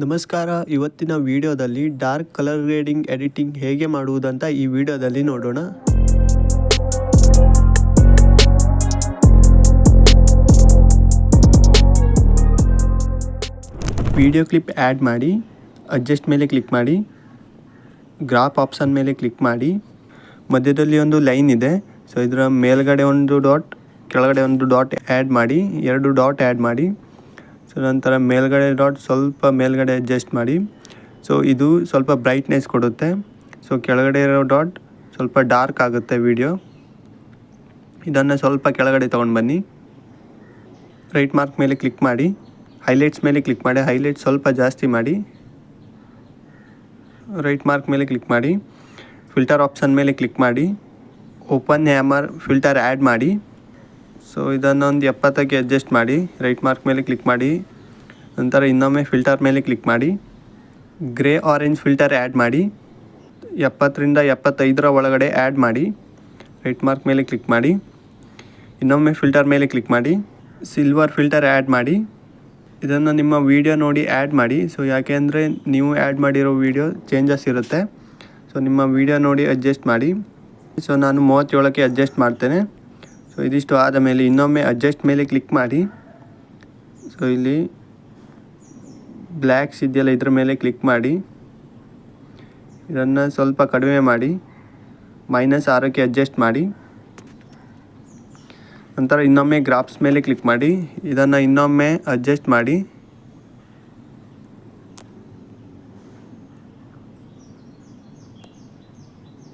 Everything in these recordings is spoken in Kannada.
ನಮಸ್ಕಾರ. ಇವತ್ತಿನ ವಿಡಿಯೋದಲ್ಲಿ ಡಾರ್ಕ್ ಕಲರ್ ಗ್ರೇಡಿಂಗ್ ಎಡಿಟಿಂಗ್ ಹೇಗೆ ಮಾಡುವುದಂತ ಈ ವಿಡಿಯೋದಲ್ಲಿ ನೋಡೋಣ. ವಿಡಿಯೋ ಕ್ಲಿಪ್ ಆ್ಯಡ್ ಮಾಡಿ, ಅಡ್ಜಸ್ಟ್ ಮೇಲೆ ಕ್ಲಿಕ್ ಮಾಡಿ, ಗ್ರಾಫ್ ಆಪ್ಷನ್ ಮೇಲೆ ಕ್ಲಿಕ್ ಮಾಡಿ. ಮಧ್ಯದಲ್ಲಿ ಒಂದು ಲೈನ್ ಇದೆ, ಸೊ ಇದರ ಮೇಲ್ಗಡೆ ಒಂದು ಡಾಟ್, ಕೆಳಗಡೆ ಒಂದು ಡಾಟ್ ಆ್ಯಡ್ ಮಾಡಿ, 2 ಡಾಟ್ ಆ್ಯಡ್ ಮಾಡಿ. ಸೊ ನಂತರ ಮೇಲ್ಗಡೆ ಡಾಟ್ ಸ್ವಲ್ಪ ಮೇಲ್ಗಡೆ ಅಡ್ಜಸ್ಟ್ ಮಾಡಿ. ಸೊ ಇದು ಸ್ವಲ್ಪ ಬ್ರೈಟ್ನೆಸ್ ಕೊಡುತ್ತೆ. ಸೊ ಕೆಳಗಡೆ ಇರೋ ಡಾಟ್ ಸ್ವಲ್ಪ ಡಾರ್ಕ್ ಆಗುತ್ತೆ ವಿಡಿಯೋ. ಇದನ್ನು ಸ್ವಲ್ಪ ಕೆಳಗಡೆ ತೊಗೊಂಡು ಬನ್ನಿ. ರೈಟ್ ಮಾರ್ಕ್ ಮೇಲೆ ಕ್ಲಿಕ್ ಮಾಡಿ, ಹೈಲೈಟ್ಸ್ ಮೇಲೆ ಕ್ಲಿಕ್ ಮಾಡಿ. ಹೈಲೈಟ್ ಸ್ವಲ್ಪ ಜಾಸ್ತಿ ಮಾಡಿ. ರೈಟ್ ಮಾರ್ಕ್ ಮೇಲೆ ಕ್ಲಿಕ್ ಮಾಡಿ, ಫಿಲ್ಟರ್ ಆಪ್ಷನ್ ಮೇಲೆ ಕ್ಲಿಕ್ ಮಾಡಿ, ಓಪನ್ ಹ್ಯಾಮರ್ ಫಿಲ್ಟರ್ ಆ್ಯಡ್ ಮಾಡಿ. ಸೊ ಇದನ್ನು ಒಂದು 70ಕ್ಕೆ ಅಡ್ಜಸ್ಟ್ ಮಾಡಿ. ರೈಟ್ ಮಾರ್ಕ್ ಮೇಲೆ ಕ್ಲಿಕ್ ಮಾಡಿ, ನಂತರ ಇನ್ನೊಮ್ಮೆ ಫಿಲ್ಟರ್ ಮೇಲೆ ಕ್ಲಿಕ್ ಮಾಡಿ. ಗ್ರೇ ಆರೆಂಜ್ ಫಿಲ್ಟರ್ ಆ್ಯಡ್ ಮಾಡಿ. 70ರಿಂದ 75 ಒಳಗಡೆ ಆ್ಯಡ್ ಮಾಡಿ. ರೈಟ್ ಮಾರ್ಕ್ ಮೇಲೆ ಕ್ಲಿಕ್ ಮಾಡಿ, ಇನ್ನೊಮ್ಮೆ ಫಿಲ್ಟರ್ ಮೇಲೆ ಕ್ಲಿಕ್ ಮಾಡಿ. ಸಿಲ್ವರ್ ಫಿಲ್ಟರ್ ಆ್ಯಡ್ ಮಾಡಿ. ಇದನ್ನು ನಿಮ್ಮ ವಿಡಿಯೋ ನೋಡಿ ಆ್ಯಡ್ ಮಾಡಿ. ಸೊ ಯಾಕೆ ಅಂದರೆ ನೀವು ಆ್ಯಡ್ ಮಾಡಿರೋ ವಿಡಿಯೋ ಚೇಂಜಸ್ ಇರುತ್ತೆ. ಸೊ ನಿಮ್ಮ ವಿಡಿಯೋ ನೋಡಿ ಅಡ್ಜಸ್ಟ್ ಮಾಡಿ. ಸೊ ನಾನು 37ಕ್ಕೆ ಅಡ್ಜಸ್ಟ್ ಮಾಡ್ತೇನೆ. ಸೊ ಇದಿಷ್ಟು ಆದ ಮೇಲೆ ಇನ್ನೊಮ್ಮೆ ಅಡ್ಜಸ್ಟ್ ಮೇಲೆ ಕ್ಲಿಕ್ ಮಾಡಿ. ಸೊ ಇಲ್ಲಿ ಬ್ಲ್ಯಾಕ್ಸ್ ಇದೆಯಲ್ಲ, ಇದ್ರ ಮೇಲೆ ಕ್ಲಿಕ್ ಮಾಡಿ. ಇದನ್ನು ಸ್ವಲ್ಪ ಕಡಿಮೆ ಮಾಡಿ, -6ಕ್ಕೆ ಅಡ್ಜಸ್ಟ್ ಮಾಡಿ. ನಂತರ ಇನ್ನೊಮ್ಮೆ ಗ್ರಾಫ್ಸ್ ಮೇಲೆ ಕ್ಲಿಕ್ ಮಾಡಿ. ಇದನ್ನು ಇನ್ನೊಮ್ಮೆ ಅಡ್ಜಸ್ಟ್ ಮಾಡಿ.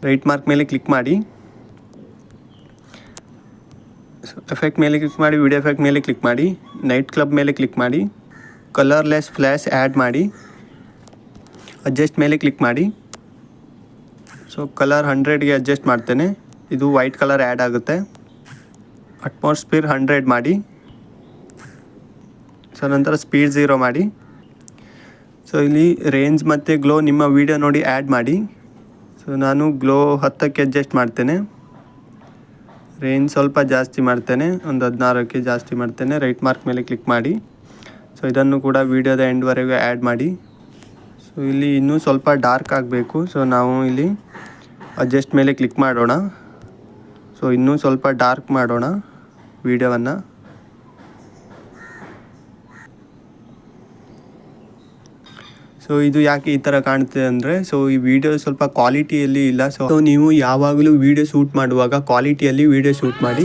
ರೈಟ್ ಮಾರ್ಕ್ ಮೇಲೆ ಕ್ಲಿಕ್ ಮಾಡಿ, ಎಫೆಕ್ಟ್ ಮೇಲೆ ಕ್ಲಿಕ್ ಮಾಡಿ, ವಿಡಿಯೋ ಎಫೆಕ್ಟ್ ಮೇಲೆ ಕ್ಲಿಕ್ ಮಾಡಿ, ನೈಟ್ ಕ್ಲಬ್ ಮೇಲೆ ಕ್ಲಿಕ್ ಮಾಡಿ, ಕಲರ್ಲೆಸ್ ಫ್ಲ್ಯಾಶ್ ಆ್ಯಡ್ ಮಾಡಿ, ಅಡ್ಜಸ್ಟ್ ಮೇಲೆ ಕ್ಲಿಕ್ ಮಾಡಿ. ಸೊ ಕಲರ್ 100ಗೆ ಅಡ್ಜಸ್ಟ್ ಮಾಡ್ತೇನೆ. ಇದು ವೈಟ್ ಕಲರ್ ಆ್ಯಡ್ ಆಗುತ್ತೆ. ಅಟ್ಮಾಸ್ಫಿಯರ್ 100 ಮಾಡಿ. ಸೊ ನಂತರ ಸ್ಪೀಡ್ 0 ಮಾಡಿ. ಸೊ ಇಲ್ಲಿ ರೇಂಜ್ ಮತ್ತು ಗ್ಲೋ ನಿಮ್ಮ ವಿಡಿಯೋ ನೋಡಿ ಆ್ಯಡ್ ಮಾಡಿ. ಸೊ ನಾನು ಗ್ಲೋ 10ಕ್ಕೆ ಅಡ್ಜಸ್ಟ್ ಮಾಡ್ತೇನೆ. ರೇಂಜ್ ಸ್ವಲ್ಪ ಜಾಸ್ತಿ ಮಾಡ್ತೇನೆ, ಒಂದು 16ಕ್ಕೆ ಜಾಸ್ತಿ ಮಾಡ್ತೇನೆ. ರೈಟ್ ಮಾರ್ಕ್ ಮೇಲೆ ಕ್ಲಿಕ್ ಮಾಡಿ. ಸೊ ಇದನ್ನು ಕೂಡ ವಿಡಿಯೋದ ಎಂಡ್ವರೆಗೂ ಆ್ಯಡ್ ಮಾಡಿ. ಸೊ ಇಲ್ಲಿ ಇನ್ನೂ ಸ್ವಲ್ಪ ಡಾರ್ಕ್ ಆಗಬೇಕು. ಸೊ ನಾವು ಇಲ್ಲಿ ಅಡ್ಜಸ್ಟ್ ಮೇಲೆ ಕ್ಲಿಕ್ ಮಾಡೋಣ. ಸೊ ಇನ್ನೂ ಸ್ವಲ್ಪ ಡಾರ್ಕ್ ಮಾಡೋಣ ವಿಡಿಯೋವನ್ನು. ಸೊ ಇದು ಯಾಕೆ ಈ ಥರ ಕಾಣುತ್ತೆ ಅಂದರೆ, ಸೊ ಈ ವಿಡಿಯೋ ಸ್ವಲ್ಪ ಕ್ವಾಲಿಟಿಯಲ್ಲಿ ಇಲ್ಲ. ಸೊ ನೀವು ಯಾವಾಗಲೂ ವಿಡಿಯೋ ಶೂಟ್ ಮಾಡುವಾಗ ಕ್ವಾಲಿಟಿಯಲ್ಲಿ ವಿಡಿಯೋ ಶೂಟ್ ಮಾಡಿ.